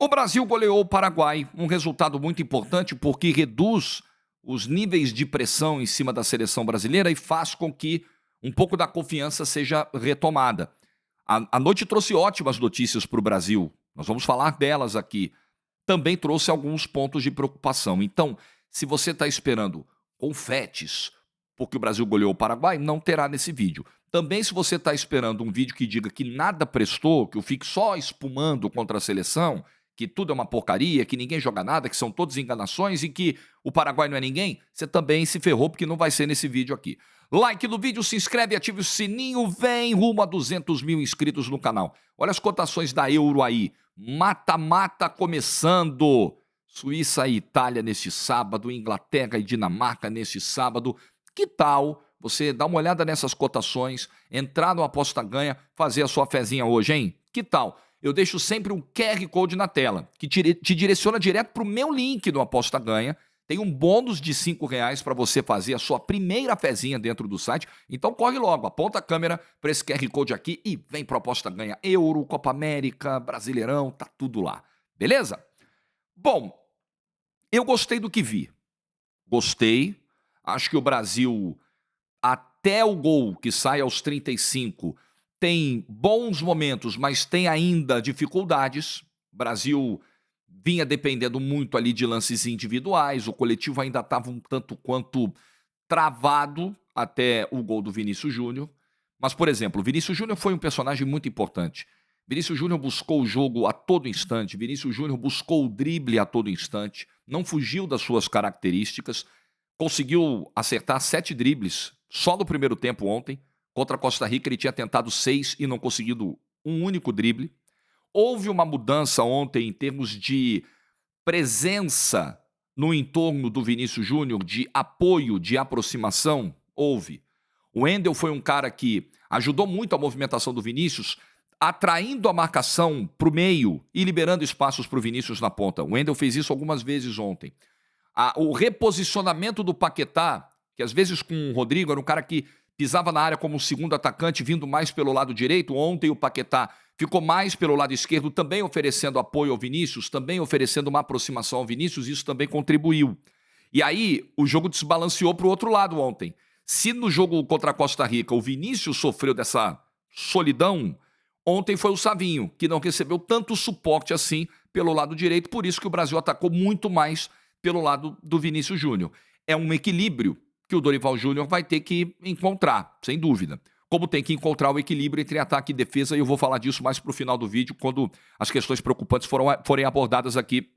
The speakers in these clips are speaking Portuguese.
O Brasil goleou o Paraguai, um resultado muito importante porque reduz os níveis de pressão em cima da seleção brasileira e faz com que um pouco da confiança seja retomada. A noite trouxe ótimas notícias para o Brasil, nós vamos falar delas aqui. Também trouxe alguns pontos de preocupação. Então, se você está esperando confetes porque o Brasil goleou o Paraguai, não terá nesse vídeo. Também, se você está esperando um vídeo que diga que nada prestou, que eu fique só espumando contra a seleção, que tudo é uma porcaria, que ninguém joga nada, que são todas enganações e que o Paraguai não é ninguém, você também se ferrou porque não vai ser nesse vídeo aqui. Like no vídeo, se inscreve, ative o sininho, vem rumo a 200 mil inscritos no canal. Olha as cotações da Euro aí, mata-mata começando. Suíça e Itália neste sábado, Inglaterra e Dinamarca neste sábado. Que tal você dar uma olhada nessas cotações, entrar no Aposta Ganha, fazer a sua fezinha hoje, hein? Que tal? Eu deixo sempre um QR Code na tela, que te direciona direto para o meu link no Aposta Ganha. Tem um bônus de R$ 5 para você fazer a sua primeira fezinha dentro do site. Então corre logo, aponta a câmera para esse QR Code aqui e vem para Aposta Ganha. Euro, Copa América, Brasileirão, tá tudo lá. Beleza? Bom, eu gostei do que vi. Gostei. Acho que o Brasil, até o gol que sai aos 35, tem bons momentos, mas tem ainda dificuldades. O Brasil vinha dependendo muito ali de lances individuais, o coletivo ainda estava um tanto quanto travado até o gol do Vinícius Júnior. Mas, por exemplo, o Vinícius Júnior foi um personagem muito importante. Vinícius Júnior buscou o jogo a todo instante, Vinícius Júnior buscou o drible a todo instante, não fugiu das suas características, conseguiu acertar 7 dribles só no primeiro tempo ontem. Contra a Costa Rica ele tinha tentado 6 e não conseguido um único drible. Houve uma mudança ontem em termos de presença no entorno do Vinícius Júnior, de apoio, de aproximação? Houve. O Wendel foi um cara que ajudou muito a movimentação do Vinícius, atraindo a marcação para o meio e liberando espaços para o Vinícius na ponta. O Wendel fez isso algumas vezes ontem. O reposicionamento do Paquetá, que às vezes com o Rodrigo era um cara que pisava na área como um segundo atacante, vindo mais pelo lado direito. Ontem o Paquetá ficou mais pelo lado esquerdo, também oferecendo apoio ao Vinícius, também oferecendo uma aproximação ao Vinícius, isso também contribuiu. E aí o jogo desbalanceou para o outro lado ontem. Se no jogo contra a Costa Rica o Vinícius sofreu dessa solidão, ontem foi o Savinho, que não recebeu tanto suporte assim pelo lado direito, por isso que o Brasil atacou muito mais pelo lado do Vinícius Júnior. É um equilíbrio que o Dorival Júnior vai ter que encontrar, sem dúvida. Como tem que encontrar o equilíbrio entre ataque e defesa, e eu vou falar disso mais para o final do vídeo, quando as questões preocupantes forem abordadas aqui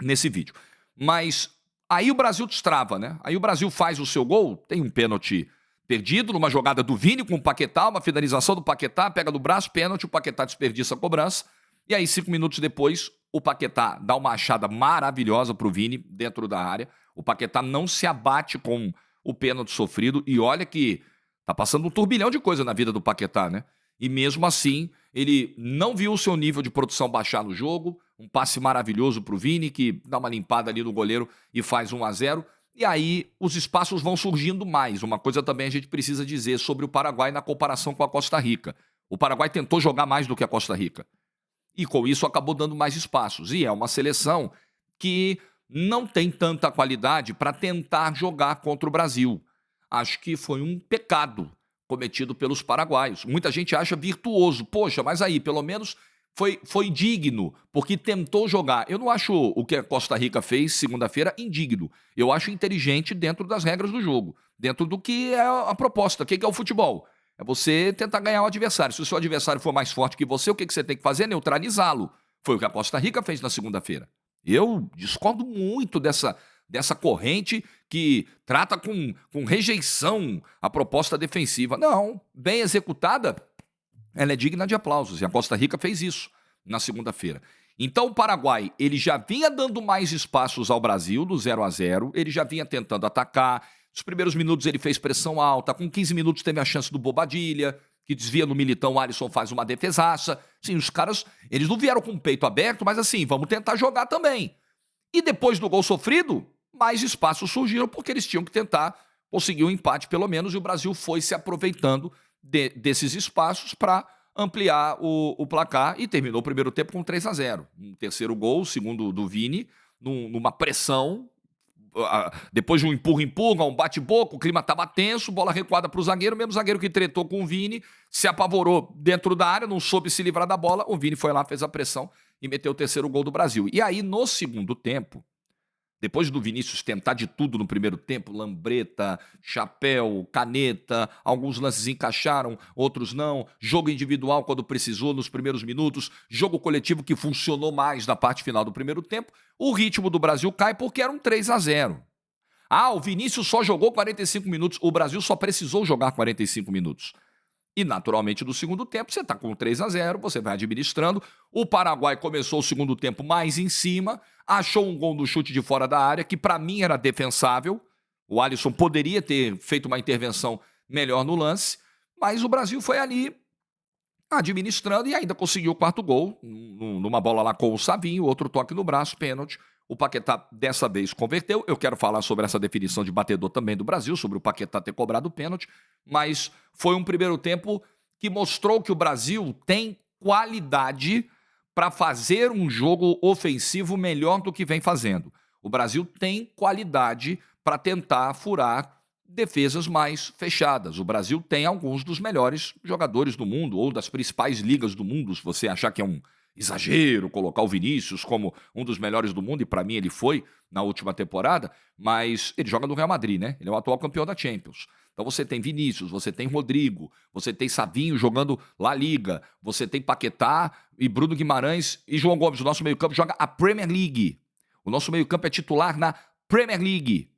nesse vídeo. Mas aí o Brasil destrava, né? Aí o Brasil faz o seu gol, tem um pênalti perdido numa jogada do Vini com o Paquetá, uma finalização do Paquetá, pega do braço, pênalti, o Paquetá desperdiça a cobrança, e aí 5 minutos depois o Paquetá dá uma achada maravilhosa para o Vini dentro da área. O Paquetá não se abate com o pênalti sofrido, e olha que tá passando um turbilhão de coisa na vida do Paquetá, né? E mesmo assim, ele não viu o seu nível de produção baixar no jogo, um passe maravilhoso pro Vini, que dá uma limpada ali no goleiro e faz 1-0, e aí os espaços vão surgindo mais. Uma coisa também a gente precisa dizer sobre o Paraguai na comparação com a Costa Rica. O Paraguai tentou jogar mais do que a Costa Rica, e com isso acabou dando mais espaços, e é uma seleção que não tem tanta qualidade para tentar jogar contra o Brasil. Acho que foi um pecado cometido pelos paraguaios. Muita gente acha virtuoso. Poxa, mas aí, pelo menos foi digno, porque tentou jogar. Eu não acho o que a Costa Rica fez segunda-feira indigno. Eu acho inteligente dentro das regras do jogo, dentro do que é a proposta. O que é o futebol? É você tentar ganhar o adversário. Se o seu adversário for mais forte que você, o que você tem que fazer? Neutralizá-lo. Foi o que a Costa Rica fez na segunda-feira. Eu discordo muito dessa corrente que trata com rejeição a proposta defensiva. Não, bem executada, ela é digna de aplausos. E a Costa Rica fez isso na segunda-feira. Então o Paraguai, ele já vinha dando mais espaços ao Brasil, do 0-0, ele já vinha tentando atacar. Nos primeiros minutos ele fez pressão alta, com 15 minutos teve a chance do Bobadilha, que desvia no Militão, o Alisson faz uma defesaça. Sim, os caras, eles não vieram com o peito aberto, mas assim, vamos tentar jogar também. E depois do gol sofrido, mais espaços surgiram, porque eles tinham que tentar conseguir um empate pelo menos, e o Brasil foi se aproveitando desses espaços para ampliar o placar e terminou o primeiro tempo com 3-0. Um terceiro gol, segundo do Vini, numa pressão. Depois de um empurra-empurra, um bate-boca, o clima estava tenso, bola recuada para o zagueiro, mesmo zagueiro que tretou com o Vini, se apavorou dentro da área, não soube se livrar da bola, o Vini foi lá, fez a pressão e meteu o terceiro gol do Brasil. E aí, no segundo tempo, depois do Vinícius tentar de tudo no primeiro tempo, lambreta, chapéu, caneta, alguns lances encaixaram, outros não, jogo individual quando precisou nos primeiros minutos, jogo coletivo que funcionou mais na parte final do primeiro tempo, o ritmo do Brasil cai porque era um 3-0. Ah, o Vinícius só jogou 45 minutos, o Brasil só precisou jogar 45 minutos. E, naturalmente, no segundo tempo, você está com 3-0, você vai administrando. O Paraguai começou o segundo tempo mais em cima, achou um gol do chute de fora da área, que para mim era defensável. O Alisson poderia ter feito uma intervenção melhor no lance, mas o Brasil foi ali administrando e ainda conseguiu o quarto gol, numa bola lá com o Savinho, outro toque no braço, pênalti. O Paquetá dessa vez converteu. Eu quero falar sobre essa definição de batedor também do Brasil, sobre o Paquetá ter cobrado o pênalti, mas foi um primeiro tempo que mostrou que o Brasil tem qualidade para fazer um jogo ofensivo melhor do que vem fazendo. O Brasil tem qualidade para tentar furar defesas mais fechadas. O Brasil tem alguns dos melhores jogadores do mundo, ou das principais ligas do mundo, se você achar que é um exagero colocar o Vinícius como um dos melhores do mundo, e para mim ele foi na última temporada, mas ele joga no Real Madrid, né? Ele é o atual campeão da Champions. Então você tem Vinícius, você tem Rodrigo, você tem Savinho jogando La Liga, você tem Paquetá e Bruno Guimarães e João Gomes. O nosso meio-campo joga a Premier League. O nosso meio-campo é titular na Premier League.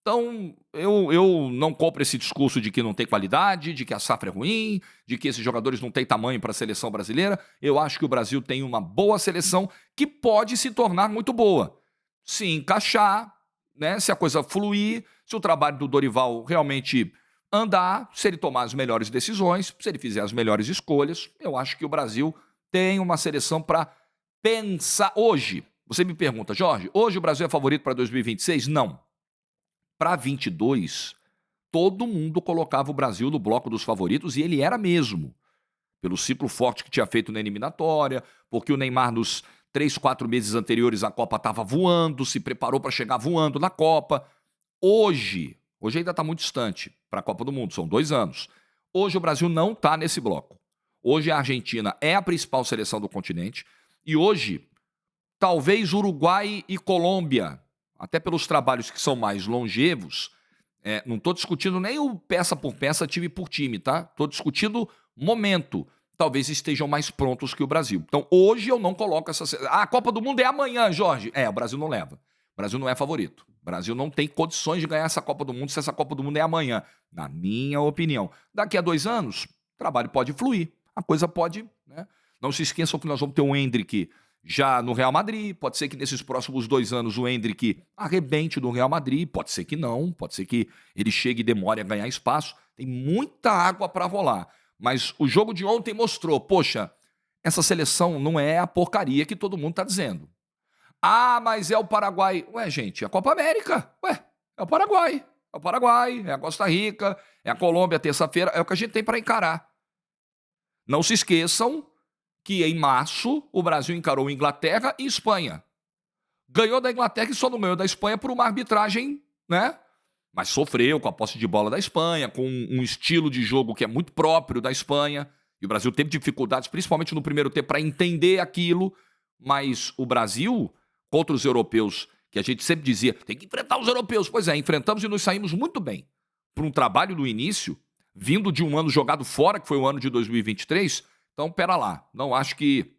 Então, eu não compro esse discurso de que não tem qualidade, de que a safra é ruim, de que esses jogadores não têm tamanho para a seleção brasileira. Eu acho que o Brasil tem uma boa seleção que pode se tornar muito boa. Se encaixar, né, se a coisa fluir, se o trabalho do Dorival realmente andar, se ele tomar as melhores decisões, se ele fizer as melhores escolhas, eu acho que o Brasil tem uma seleção para pensar. Hoje, você me pergunta, Jorge, hoje o Brasil é favorito para 2026? Não. Para 22, todo mundo colocava o Brasil no bloco dos favoritos e ele era mesmo. Pelo ciclo forte que tinha feito na eliminatória, porque o Neymar nos 3, 4 meses anteriores à Copa estava voando, se preparou para chegar voando na Copa. Hoje ainda está muito distante para a Copa do Mundo, são 2 anos. Hoje o Brasil não está nesse bloco. Hoje a Argentina é a principal seleção do continente e hoje talvez Uruguai e Colômbia, até pelos trabalhos que são mais longevos, não estou discutindo nem o peça por peça, time por time, tá? Estou discutindo momento. Talvez estejam mais prontos que o Brasil. Então, hoje eu não coloco essa... a Copa do Mundo é amanhã, Jorge. O Brasil não leva. O Brasil não é favorito. O Brasil não tem condições de ganhar essa Copa do Mundo se essa Copa do Mundo é amanhã, na minha opinião. Daqui a 2 anos, o trabalho pode fluir. A coisa pode... né? Não se esqueçam que nós vamos ter um Endrick já no Real Madrid, pode ser que nesses próximos 2 anos o Endrick arrebente no Real Madrid, pode ser que não, pode ser que ele chegue e demore a ganhar espaço, tem muita água para rolar, mas o jogo de ontem mostrou, poxa, essa seleção não é a porcaria que todo mundo está dizendo. Ah, mas é o Paraguai. Ué, gente, é a Copa América, é o Paraguai, é a Costa Rica, é a Colômbia terça-feira, é o que a gente tem para encarar. Não se esqueçam que em março o Brasil encarou Inglaterra e Espanha. Ganhou da Inglaterra e só não ganhou da Espanha por uma arbitragem, né? Mas sofreu com a posse de bola da Espanha, com um estilo de jogo que é muito próprio da Espanha. E o Brasil teve dificuldades, principalmente no primeiro tempo, para entender aquilo. Mas o Brasil, contra os europeus, que a gente sempre dizia, tem que enfrentar os europeus. Pois é, enfrentamos e nos saímos muito bem. Por um trabalho do início, vindo de um ano jogado fora, que foi o ano de 2023... Então, pera lá, não acho que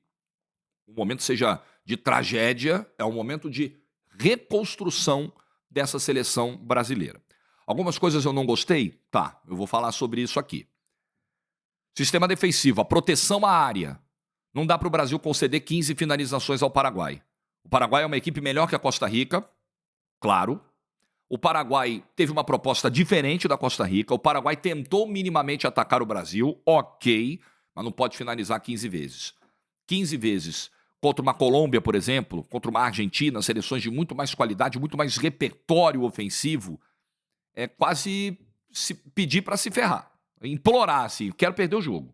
o momento seja de tragédia, é um momento de reconstrução dessa seleção brasileira. Algumas coisas eu não gostei? Tá, eu vou falar sobre isso aqui. Sistema defensivo, a proteção à área. Não dá para o Brasil conceder 15 finalizações ao Paraguai. O Paraguai é uma equipe melhor que a Costa Rica, claro. O Paraguai teve uma proposta diferente da Costa Rica. O Paraguai tentou minimamente atacar o Brasil, ok, mas não pode finalizar 15 vezes. 15 vezes contra uma Colômbia, por exemplo, contra uma Argentina, seleções de muito mais qualidade, muito mais repertório ofensivo, é quase se pedir para se ferrar. Implorar, assim, quero perder o jogo.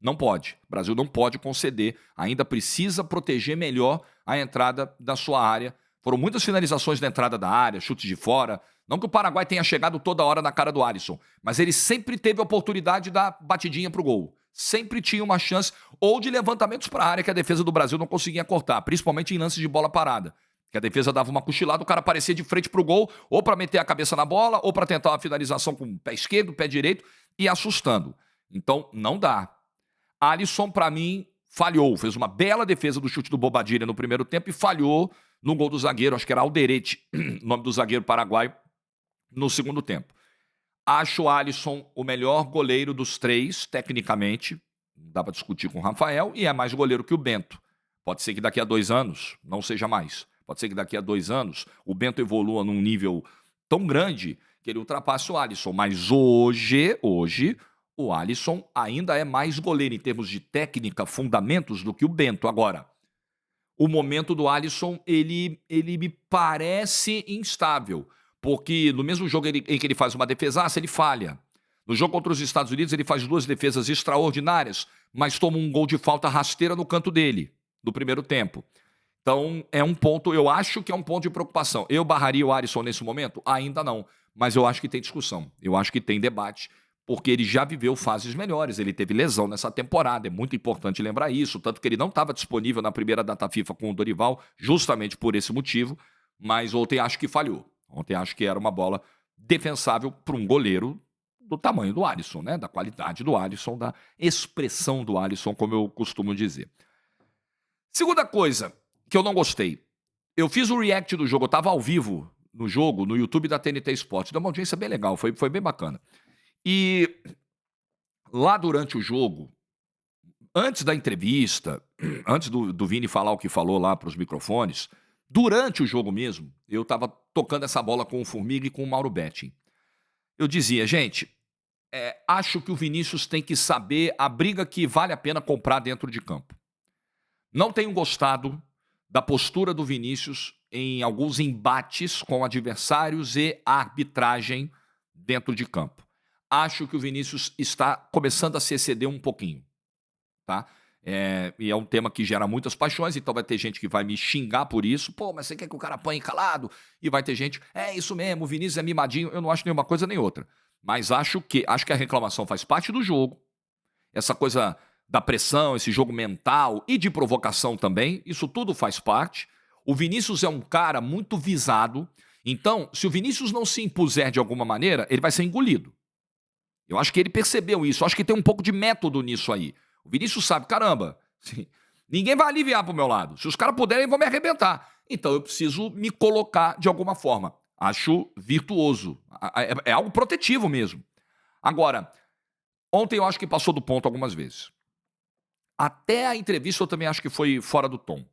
Não pode. O Brasil não pode conceder. Ainda precisa proteger melhor a entrada da sua área. Foram muitas finalizações na entrada da área, chutes de fora. Não que o Paraguai tenha chegado toda hora na cara do Alisson, mas ele sempre teve a oportunidade da batidinha pro gol. Sempre tinha uma chance ou de levantamentos para a área que a defesa do Brasil não conseguia cortar, principalmente em lances de bola parada. Que a defesa dava uma cochilada, o cara aparecia de frente pro gol, ou para meter a cabeça na bola, ou para tentar uma finalização com o pé esquerdo, pé direito, e assustando. Então, não dá. Alisson, para mim, falhou. Fez uma bela defesa do chute do Bobadilla no primeiro tempo e falhou no gol do zagueiro, acho que era Alderete, nome do zagueiro paraguaio, no segundo tempo. Acho o Alisson o melhor goleiro dos três, tecnicamente. Dá para discutir com o Rafael, e é mais goleiro que o Bento. Pode ser que daqui a 2 anos não seja mais. Pode ser que daqui a 2 anos o Bento evolua num nível tão grande que ele ultrapasse o Alisson. Mas hoje, o Alisson ainda é mais goleiro em termos de técnica, fundamentos, do que o Bento. Agora, o momento do Alisson, ele me parece instável. Porque no mesmo jogo em que ele faz uma defesaça, ele falha. No jogo contra os Estados Unidos, ele faz 2 defesas extraordinárias, mas toma um gol de falta rasteira no canto dele, no primeiro tempo. Então, é um ponto, eu acho que é um ponto de preocupação. Eu barraria o Alisson nesse momento? Ainda não. Mas eu acho que tem discussão. Eu acho que tem debate, porque ele já viveu fases melhores. Ele teve lesão nessa temporada, é muito importante lembrar isso. Tanto que ele não estava disponível na primeira data FIFA com o Dorival, justamente por esse motivo. Mas ontem acho que falhou. Ontem acho que era uma bola defensável para um goleiro do tamanho do Alisson, né? Da qualidade do Alisson, da expressão do Alisson, como eu costumo dizer. Segunda coisa que eu não gostei. Eu fiz o react do jogo, eu estava ao vivo no jogo, no YouTube da TNT Sports. Deu uma audiência bem legal, foi bem bacana. E lá durante o jogo, antes da entrevista, antes do Vini falar o que falou lá para os microfones, durante o jogo mesmo, eu estava tocando essa bola com o Formiga e com o Mauro Betting. Eu dizia, gente, acho que o Vinícius tem que saber a briga que vale a pena comprar dentro de campo. Não tenho gostado da postura do Vinícius em alguns embates com adversários e arbitragem dentro de campo. Acho que o Vinícius está começando a se exceder um pouquinho, tá? E é um tema que gera muitas paixões, então vai ter gente que vai me xingar por isso. Pô, mas você quer que o cara apanhe calado? E vai ter gente, isso mesmo, o Vinícius é mimadinho. Eu não acho nenhuma coisa nem outra. Mas acho que a reclamação faz parte do jogo. Essa coisa da pressão, esse jogo mental e de provocação também, isso tudo faz parte. O Vinícius é um cara muito visado. Então, se o Vinícius não se impuser de alguma maneira, ele vai ser engolido. Eu acho que ele percebeu isso. Eu acho que tem um pouco de método nisso aí. O Vinícius sabe, caramba, ninguém vai aliviar pro meu lado. Se os caras puderem, vão me arrebentar. Então eu preciso me colocar de alguma forma. Acho virtuoso. É algo protetivo mesmo. Agora, ontem eu acho que passou do ponto algumas vezes. Até a entrevista eu também acho que foi fora do tom.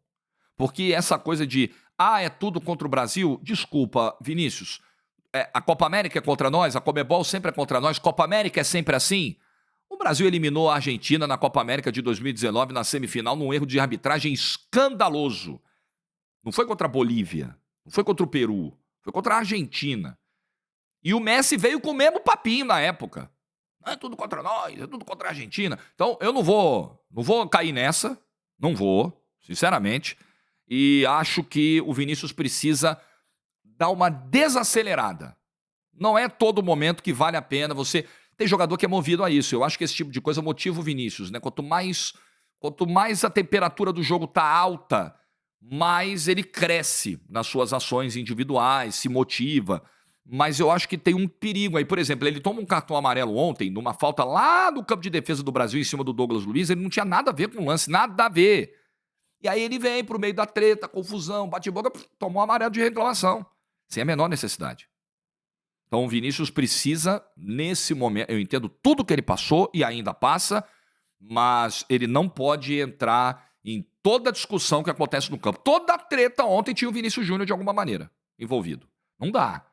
Porque essa coisa de, é tudo contra o Brasil, desculpa, Vinícius, a Copa América é contra nós, a Conmebol sempre é contra nós, Copa América é sempre assim. O Brasil eliminou a Argentina na Copa América de 2019, na semifinal, num erro de arbitragem escandaloso. Não foi contra a Bolívia, não foi contra o Peru, foi contra a Argentina. E o Messi veio com o mesmo papinho na época. É tudo contra nós, é tudo contra a Argentina. Então eu não vou cair nessa, não vou, sinceramente. E acho que o Vinícius precisa dar uma desacelerada. Não é todo momento que vale a pena você... Tem jogador que é movido a isso. Eu acho que esse tipo de coisa motiva o Vinícius, né? Quanto mais a temperatura do jogo tá alta, mais ele cresce nas suas ações individuais, se motiva. Mas eu acho que tem um perigo aí. Por exemplo, ele toma um cartão amarelo ontem, numa falta lá no campo de defesa do Brasil, em cima do Douglas Luiz. Ele não tinha nada a ver com o lance, nada a ver. E aí ele vem pro meio da treta, confusão, bate-boca, tomou um amarelo de reclamação. Sem a menor necessidade. Então o Vinícius precisa, nesse momento, eu entendo tudo que ele passou e ainda passa, mas ele não pode entrar em toda a discussão que acontece no campo. Toda a treta ontem tinha o Vinícius Júnior de alguma maneira envolvido. Não dá.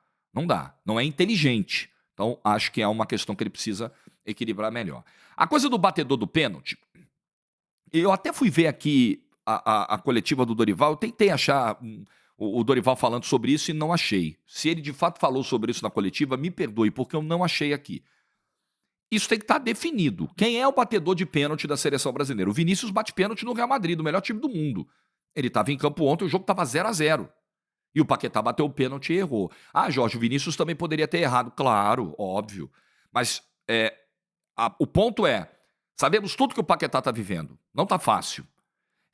Não é inteligente. Então acho que é uma questão que ele precisa equilibrar melhor. A coisa do batedor do pênalti, eu até fui ver aqui a coletiva do Dorival, eu tentei achar... o Dorival falando sobre isso e não achei. Se ele de fato falou sobre isso na coletiva, me perdoe, porque eu não achei aqui. isso tem que estar definido. Quem é o batedor de pênalti da seleção brasileira? O Vinícius bate pênalti no Real Madrid, o melhor time do mundo. Ele estava em campo ontem, o jogo estava 0-0. E o Paquetá bateu o pênalti e errou. Ah, Jorge, o Vinícius também poderia ter errado. Claro, óbvio. Mas o ponto é, sabemos tudo que o Paquetá está vivendo. Não está fácil.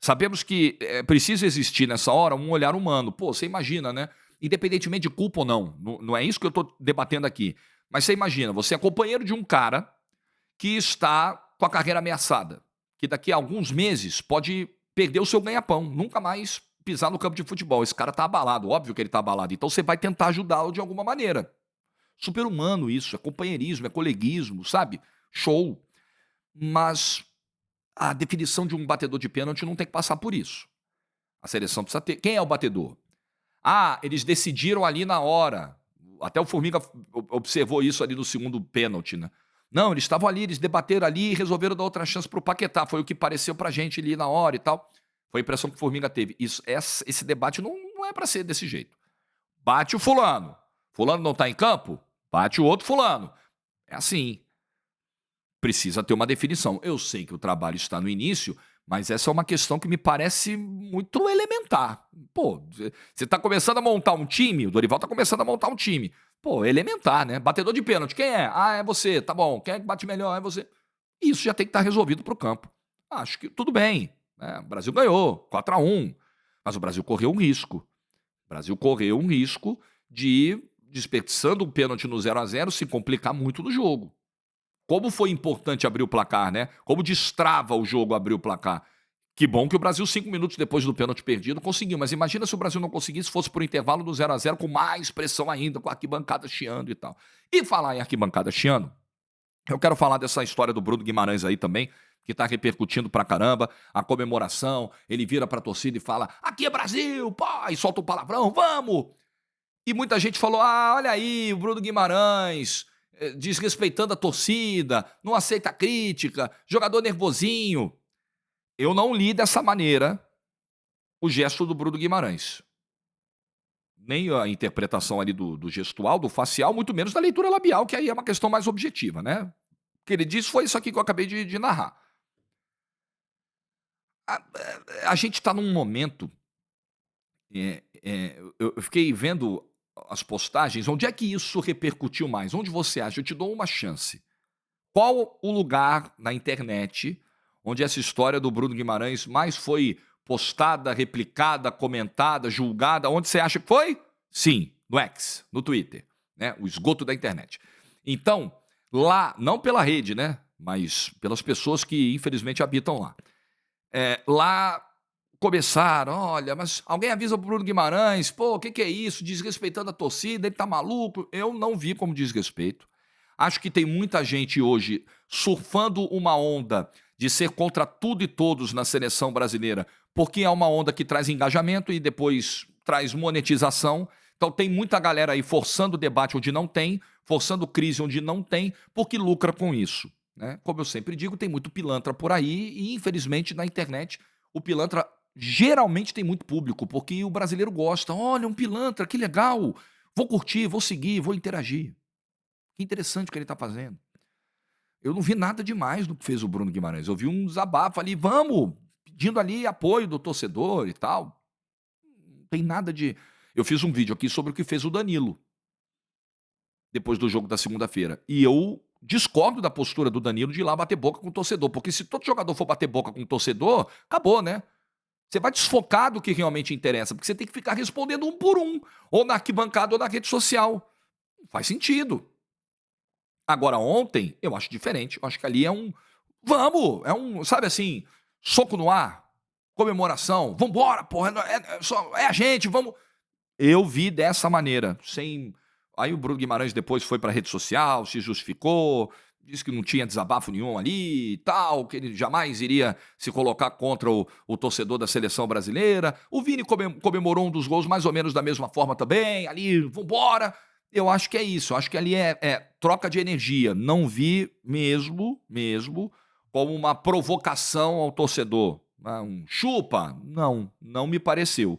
Sabemos que precisa existir nessa hora um olhar humano. Pô, você imagina, né? Independentemente de culpa ou não. Não é isso que eu estou debatendo aqui. Mas você imagina, você é companheiro de um cara que está com a carreira ameaçada. Que daqui a alguns meses pode perder o seu ganha-pão. Nunca mais pisar no campo de futebol. Esse cara está abalado. Óbvio que ele está abalado. Então você vai tentar ajudá-lo de alguma maneira. Super humano isso. É companheirismo, é coleguismo, sabe? Show. Mas a definição de um batedor de pênalti não tem que passar por isso. A seleção precisa ter. Quem é o batedor? Ah, eles decidiram ali na hora. Até o Formiga observou isso ali no segundo pênalti, né? Não, eles estavam ali, eles debateram ali e resolveram dar outra chance pro Paquetá. Foi o que pareceu pra gente ali na hora e tal. Foi a impressão que o Formiga teve. Esse debate não é pra ser desse jeito. Bate o fulano. Fulano não tá em campo? Bate o outro fulano. É assim. Precisa ter uma definição. Eu sei que o trabalho está no início, mas essa é uma questão que me parece muito elementar. Pô, você está começando a montar um time, o Dorival está começando a montar um time. Pô, elementar, né? Batedor de pênalti, quem é? Ah, é você, tá bom. Quem é que bate melhor? É você. Isso já tem que estar resolvido para o campo. Acho que tudo bem, né? O Brasil ganhou, 4-1, mas o Brasil correu um risco. O Brasil correu um risco de, desperdiçando um pênalti no 0-0, se complicar muito no jogo. Como foi importante abrir o placar, né? Como destrava o jogo abrir o placar. Que bom que o Brasil, 5 minutos depois do pênalti perdido, conseguiu. Mas imagina se o Brasil não conseguisse, fosse por intervalo do 0-0 com mais pressão ainda, com a arquibancada chiando e tal. E falar em arquibancada chiando, eu quero falar dessa história do Bruno Guimarães aí também, que tá repercutindo pra caramba, a comemoração, ele vira pra torcida e fala, aqui é Brasil, pá, e solta um palavrão, vamos! E muita gente falou, ah, olha aí, o Bruno Guimarães desrespeitando a torcida, não aceita crítica, jogador nervosinho. Eu não li dessa maneira o gesto do Bruno Guimarães. Nem a interpretação ali do gestual, do facial, muito menos da leitura labial, que aí é uma questão mais objetiva, né? O que ele disse foi isso aqui que eu acabei de narrar. A gente está num momento. Eu fiquei vendo as postagens. Onde é que isso repercutiu mais? Onde você acha? Eu te dou uma chance. Qual o lugar na internet onde essa história do Bruno Guimarães mais foi postada, replicada, comentada, julgada? Onde você acha que foi? Sim, no X, no Twitter, né? O esgoto da internet. Então, lá, não pela rede, né? Mas pelas pessoas que infelizmente habitam lá. Lá começaram, olha, mas alguém avisa pro Bruno Guimarães, pô, o que é isso? Desrespeitando a torcida, ele tá maluco? Eu não vi como desrespeito. Acho que tem muita gente hoje surfando uma onda de ser contra tudo e todos na seleção brasileira, porque é uma onda que traz engajamento e depois traz monetização. Então tem muita galera aí forçando o debate onde não tem, forçando crise onde não tem, porque lucra com isso, né? Como eu sempre digo, tem muito pilantra por aí e infelizmente na internet o pilantra geralmente tem muito público, porque o brasileiro gosta. Olha, um pilantra, que legal. Vou curtir, vou seguir, vou interagir. Que interessante o que ele está fazendo. Eu não vi nada demais do que fez o Bruno Guimarães. Eu vi um desabafo ali, vamos, pedindo ali apoio do torcedor e tal. Não tem nada de... Eu fiz um vídeo aqui sobre o que fez o Danilo depois do jogo da segunda-feira. E eu discordo da postura do Danilo de ir lá bater boca com o torcedor. Porque se todo jogador for bater boca com o torcedor, acabou, né? Você vai desfocar do que realmente interessa, porque você tem que ficar respondendo um por um, ou na arquibancada ou na rede social. Não faz sentido. Agora, ontem, eu acho diferente. Eu acho que ali é um... Vamos! É um, sabe assim, soco no ar, comemoração, vambora, porra, é a gente, vamos... Eu vi dessa maneira, sem... Aí o Bruno Guimarães depois foi para a rede social, se justificou, disse que não tinha desabafo nenhum ali e tal, que ele jamais iria se colocar contra o torcedor da seleção brasileira. O Vini comemorou um dos gols mais ou menos da mesma forma também, ali, vambora. Eu acho que é isso, eu acho que ali é troca de energia. Não vi mesmo, como uma provocação ao torcedor. Um chupa? Não me pareceu.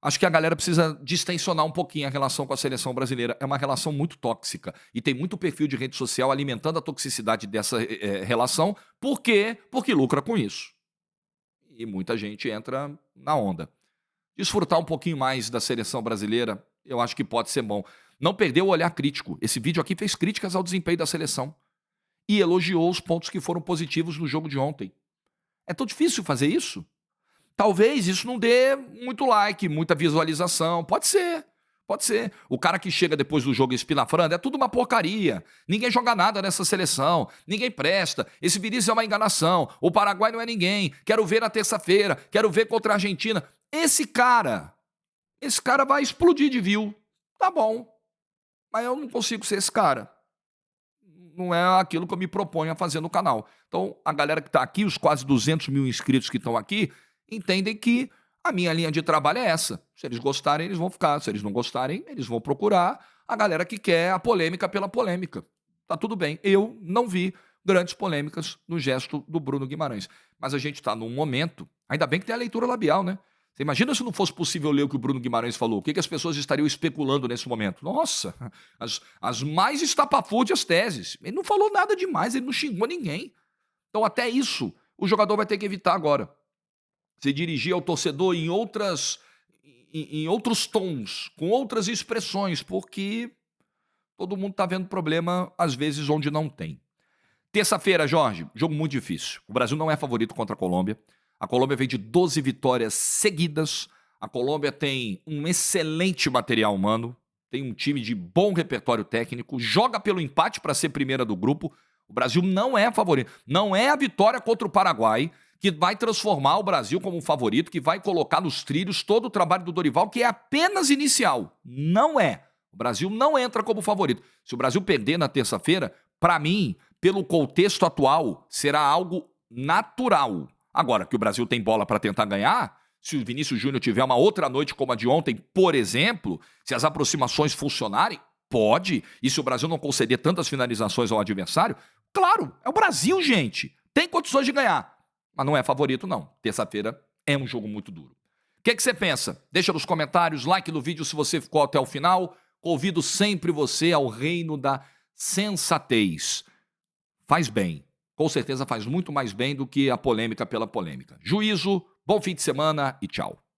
Acho que a galera precisa distensionar um pouquinho a relação com a seleção brasileira. É uma relação muito tóxica. E tem muito perfil de rede social alimentando a toxicidade dessa relação. Por quê? Porque lucra com isso. E muita gente entra na onda. Desfrutar um pouquinho mais da seleção brasileira, eu acho que pode ser bom. Não perder o olhar crítico. Esse vídeo aqui fez críticas ao desempenho da seleção. E elogiou os pontos que foram positivos no jogo de ontem. É tão difícil fazer isso? Talvez isso não dê muito like, muita visualização. Pode ser. Pode ser. O cara que chega depois do jogo espinafrando é tudo uma porcaria. Ninguém joga nada nessa seleção. Ninguém presta. Esse Vinícius é uma enganação. O Paraguai não é ninguém. Quero ver na terça-feira. Quero ver contra a Argentina. Esse cara vai explodir de view. Tá bom. Mas eu não consigo ser esse cara. Não é aquilo que eu me proponho a fazer no canal. Então, a galera que está aqui, os quase 200 mil inscritos que estão aqui, entendem que a minha linha de trabalho é essa. Se eles gostarem, eles vão ficar. Se eles não gostarem, eles vão procurar a galera que quer a polêmica pela polêmica. Tá tudo bem. Eu não vi grandes polêmicas no gesto do Bruno Guimarães. Mas a gente está num momento, ainda bem que tem a leitura labial, né? Você imagina se não fosse possível ler o que o Bruno Guimarães falou? O que as pessoas estariam especulando nesse momento? Nossa, as mais estapafúrdias teses. Ele não falou nada demais, ele não xingou ninguém. Então até isso o jogador vai ter que evitar agora. Se dirigir ao torcedor em outros tons, com outras expressões, porque todo mundo está vendo problema, às vezes, onde não tem. Terça-feira, Jorge, jogo muito difícil. O Brasil não é favorito contra a Colômbia. A Colômbia vem de 12 vitórias seguidas. A Colômbia tem um excelente material humano, tem um time de bom repertório técnico, joga pelo empate para ser primeira do grupo. O Brasil não é favorito. Não é a vitória contra o Paraguai que vai transformar o Brasil como um favorito, que vai colocar nos trilhos todo o trabalho do Dorival, que é apenas inicial. Não é. O Brasil não entra como favorito. Se o Brasil perder na terça-feira, para mim, pelo contexto atual, será algo natural. Agora, que o Brasil tem bola para tentar ganhar, se o Vinícius Júnior tiver uma outra noite como a de ontem, por exemplo, se as aproximações funcionarem, pode. E se o Brasil não conceder tantas finalizações ao adversário, claro, é o Brasil, gente. Tem condições de ganhar. Mas não é favorito, não. Terça-feira é um jogo muito duro. O que você pensa? Deixa nos comentários, like no vídeo se você ficou até o final. Convido sempre você ao reino da sensatez. Faz bem. Com certeza faz muito mais bem do que a polêmica pela polêmica. Juízo, bom fim de semana e tchau.